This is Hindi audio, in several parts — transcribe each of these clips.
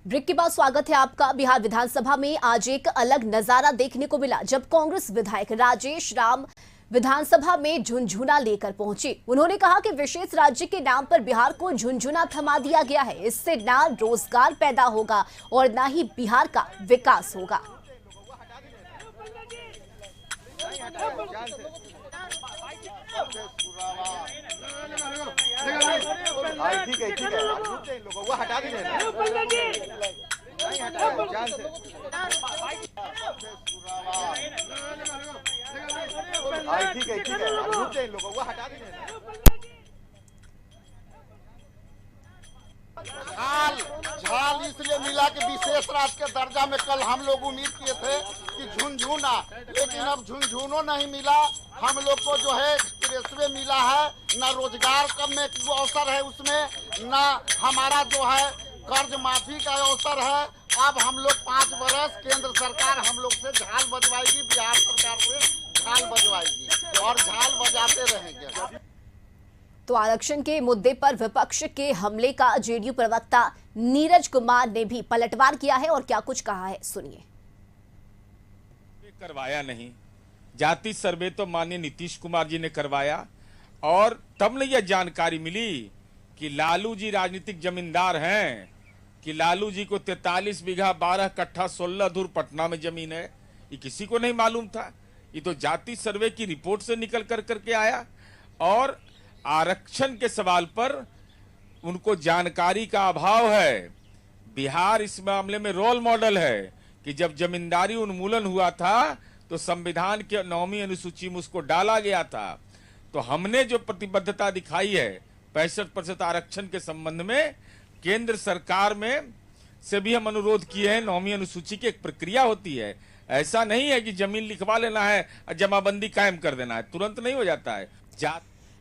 ब्रेक के बाद स्वागत है आपका। बिहार विधानसभा में आज एक अलग नजारा देखने को मिला जब कांग्रेस विधायक राजेश राम विधानसभा में झुनझुना लेकर पहुंचे। उन्होंने कहा कि विशेष राज्य के नाम पर बिहार को झुनझुना थमा दिया गया है। इससे ना रोजगार पैदा होगा और ना ही बिहार का विकास होगा। ठीक है लोगों वो हटा दीजिए ना। नहीं हटाओ जान से। ठीक है लोगों वो हटा दीजिए ना। झाल इसलिए मिला कि विशेष राज्य के दर्जा में कल हम लोग उम्मीद किए थे कि झुनझुना, लेकिन अब झुनझुनो नहीं मिला। हम लोग को जो है एक्सप्रेसवे मिला है, न रोजगार का में अवसर है उसमें, न हमारा जो है कर्ज माफी का अवसर है। अब हम लोग 5 बरस केंद्र सरकार हम लोग से झाल बजवाएगी, बिहार सरकार से झाल बजवाएगी और झाल बजाते रहेंगे। तो आरक्षण के मुद्दे पर विपक्ष के हमले का जेडीयू प्रवक्ता नीरज कुमार ने भी पलटवार किया है और क्या कुछ कहा है, सुनिए। करवाया नहीं, जाति सर्वे तो माननीय नीतीश कुमार जी ने करवाया और तब न यह जानकारी मिली कि लालू जी राजनीतिक जमींदार हैं, कि लालू जी को 43 बीघा 12 कट्ठा 16 धुर पटना में जमीन है। ये किसी को नहीं मालूम था। ये तो जाति सर्वे की रिपोर्ट से निकल करके आया। और आरक्षण के सवाल पर उनको जानकारी का अभाव है। बिहार इस मामले में रोल मॉडल है कि जब जमींदारी उन्मूलन हुआ था तो संविधान के 9वीं अनुसूची में उसको डाला गया था। तो हमने जो प्रतिबद्धता दिखाई है 65% आरक्षण के संबंध में, केंद्र सरकार में से भी हम अनुरोध किए हैं। 9वीं अनुसूची की एक प्रक्रिया होती है, ऐसा नहीं है कि जमीन लिखवा लेना है और जमाबंदी कायम कर देना है, तुरंत नहीं हो जाता है।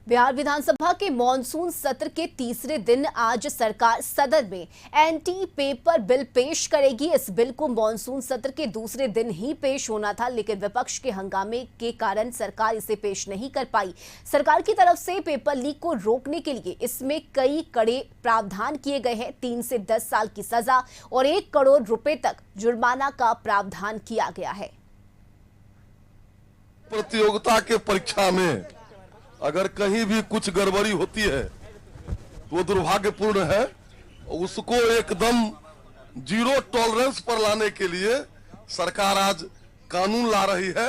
बिहार विधानसभा के मॉनसून सत्र के तीसरे दिन आज सरकार सदन में एंटी पेपर बिल पेश करेगी। इस बिल को मॉनसून सत्र के दूसरे दिन ही पेश होना था, लेकिन विपक्ष के हंगामे के कारण सरकार इसे पेश नहीं कर पाई। सरकार की तरफ से पेपर लीक को रोकने के लिए इसमें कई कड़े प्रावधान किए गए हैं। 3 से 10 साल की सजा और 1 करोड़ रुपए तक जुर्माना का प्रावधान किया गया है। प्रतियोगिता के परीक्षा में अगर कहीं भी कुछ गड़बड़ी होती है तो वो दुर्भाग्यपूर्ण है। उसको एकदम जीरो टॉलरेंस पर लाने के लिए सरकार आज कानून ला रही है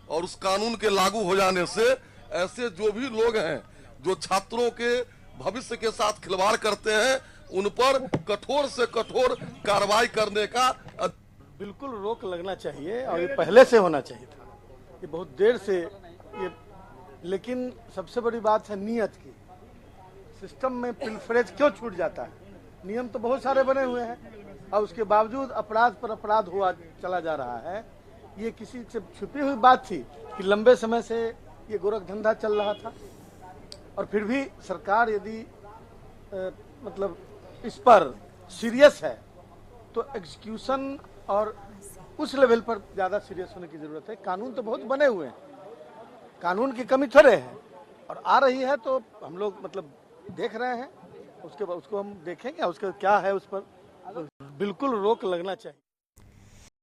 और उस कानून के लागू हो जाने से ऐसे जो भी लोग हैं जो छात्रों के भविष्य के साथ खिलवाड़ करते हैं उन पर कठोर से कठोर कार्रवाई करने का बिल्कुल रोक लगना चाहिए और ये पहले से होना चाहिए था। ये बहुत देर से ये, लेकिन सबसे बड़ी बात है नीयत की। सिस्टम में पिलफरेज क्यों छूट जाता है? नियम तो बहुत सारे बने हुए हैं और उसके बावजूद अपराध पर अपराध हुआ चला जा रहा है। ये किसी से छुपी हुई बात थी कि लंबे समय से ये गोरख धंधा चल रहा था और फिर भी सरकार यदि मतलब इस पर सीरियस है तो एग्जीक्यूशन और उस लेवल पर ज्यादा सीरियस होने की जरूरत है। कानून तो बहुत बने हुए हैं, कानून की कमी थोड़े है और आ रही है तो हम लोग मतलब देख रहे हैं। उसके बाद उसको हम देखेंगे, उसका क्या है उस पर बिल्कुल रोक लगना चाहिए।